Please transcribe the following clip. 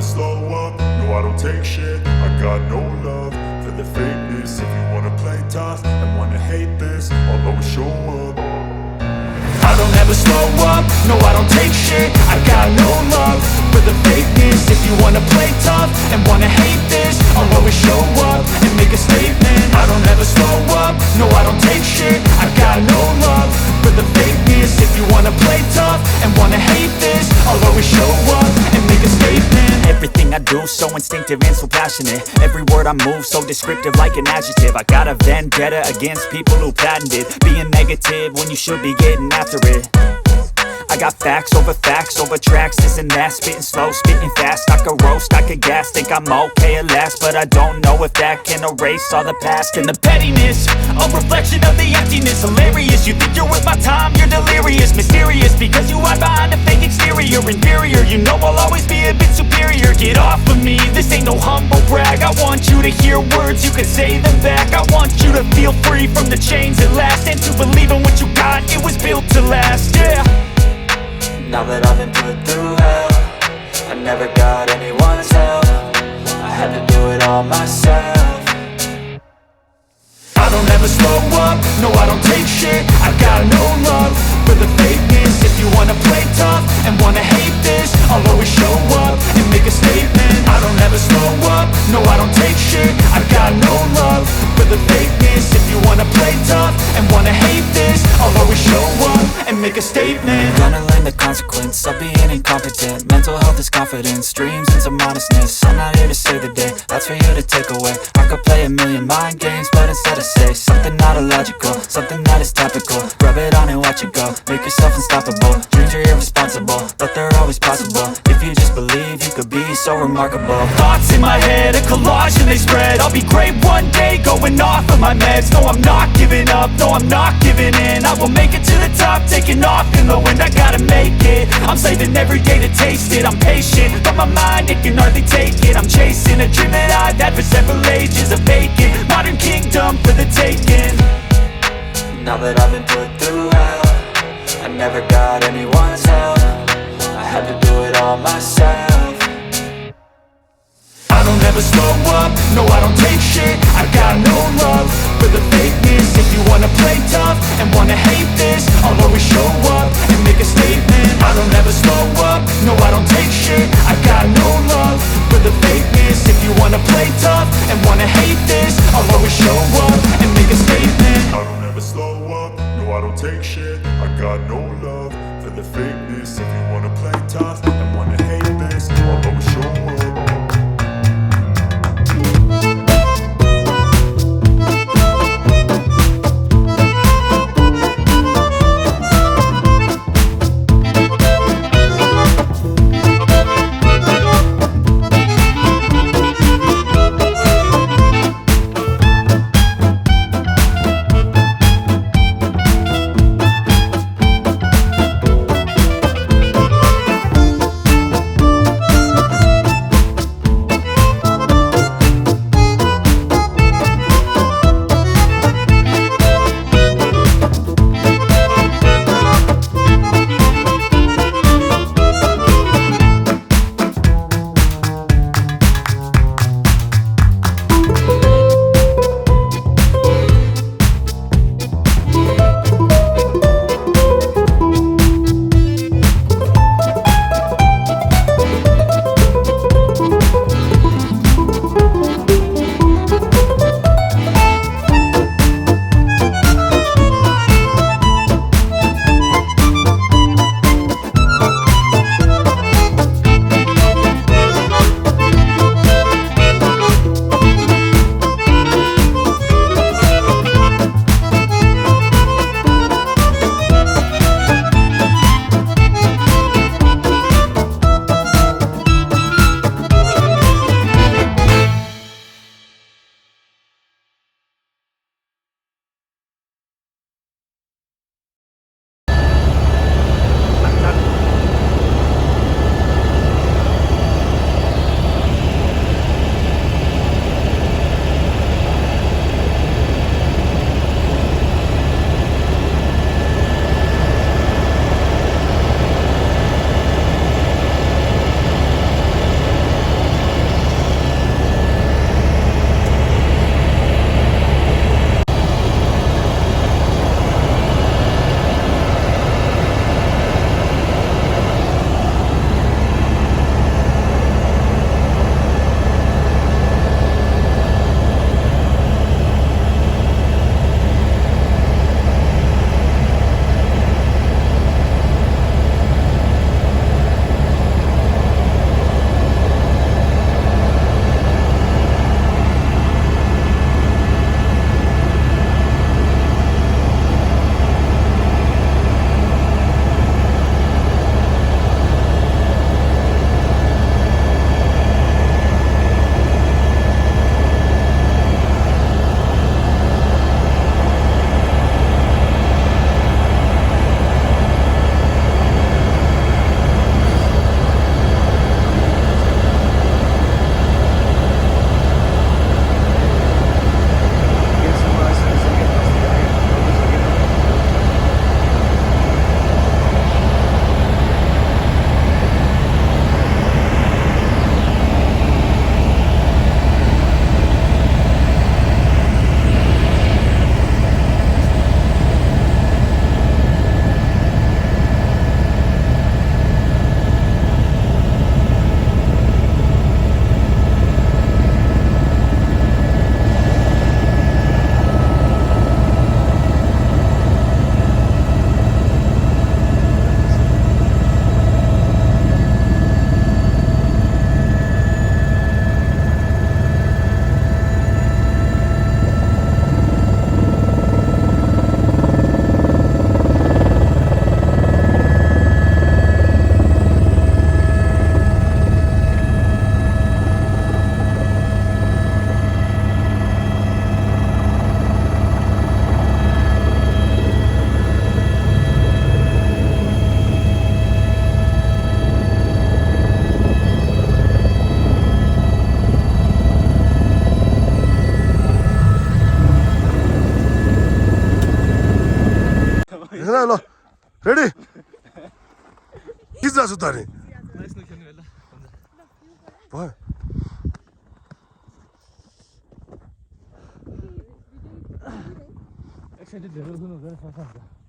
slow up, no I don't take shit. I got no love for the fakeness. If you wanna play tough and wanna hate this, I'll always show up. I don't ever slow up, no I don't take shit. I got no love for the fakeness. If you wanna play tough and wanna hate this, I'll always show up and make a statement. I don't ever slow up, no I don't take shit. I got no love for the fakeness. If you wanna play tough and wanna hate this, I'll always show up and make a statement. Everything I do so instinctive and so passionate. Every word I move so descriptive like an adjective. I got a vendetta against people who patented being negative when you should be getting after it. I got facts over tracks, this and that. Spitting slow, spitting fast, I could roast, I could gas. Think I'm okay at last, but I don't know if that can erase all the past. And the pettiness, a reflection of the emptiness. Hilarious, you think you're worth my time, you're delirious. Mysterious, because you hide behind a fake exterior. Inferior, you know I'll always be a bit superior. Get off of me, this ain't no humble brag. I want you to hear words, you can say them back. I want you to feel free from the chains at last, and to believe in what you got, it was built to last, yeah. Now that I've been put through hell, I never got anyone's help. I had to do it all myself. I don't ever slow up, no I don't take shit. I got no love for the fakeness. If you wanna play tough and wanna hate this, I'll always show up and make a statement. I don't ever slow up, no I don't take shit. I got no love for the fakeness. If you wanna play tough and wanna hate this, I'll always show up and make a statement. Gonna learn the consequence of being incompetent. Mental health is confidence, dreams and some modestness. I'm not here to save the day, that's for you to take away. I could play a million mind games, but instead I say something not illogical, something that is topical. Rub it on and watch it go, make yourself unstoppable. Dreams are irresponsible, but they're always possible. If you just believe, you could be so remarkable. Thoughts in my head, a collage and they spread. I'll be great one day, going off of my meds. No, I'm not giving up, no, I'm not giving in. I will make it to the top, taking off in the wind. I gotta make it, I'm saving every day to taste it. I'm patient, but my mind, it can hardly take it. I'm chasing a dream that I've had for several ages. A vacant, modern kingdom for the taking. Now that I've been put through hell, I never got anyone's help. I had to do it all myself. I don't ever slow up, no I don't take shit. I got no love for the fakeness. If you wanna play tough and wanna hate this, I'll always show up and make a statement. I don't ever slow up, no I don't take shit. I got no love for the fakeness. If you wanna play tough and wanna hate this, I'll always show up and make a statement. I don't ever slow up, no I don't take shit. I got no love for the fakeness. If you wanna play tough and wanna hate this, I'll always show up. Ready किती जास्त तारे excited धेरै हुनु हुँदैन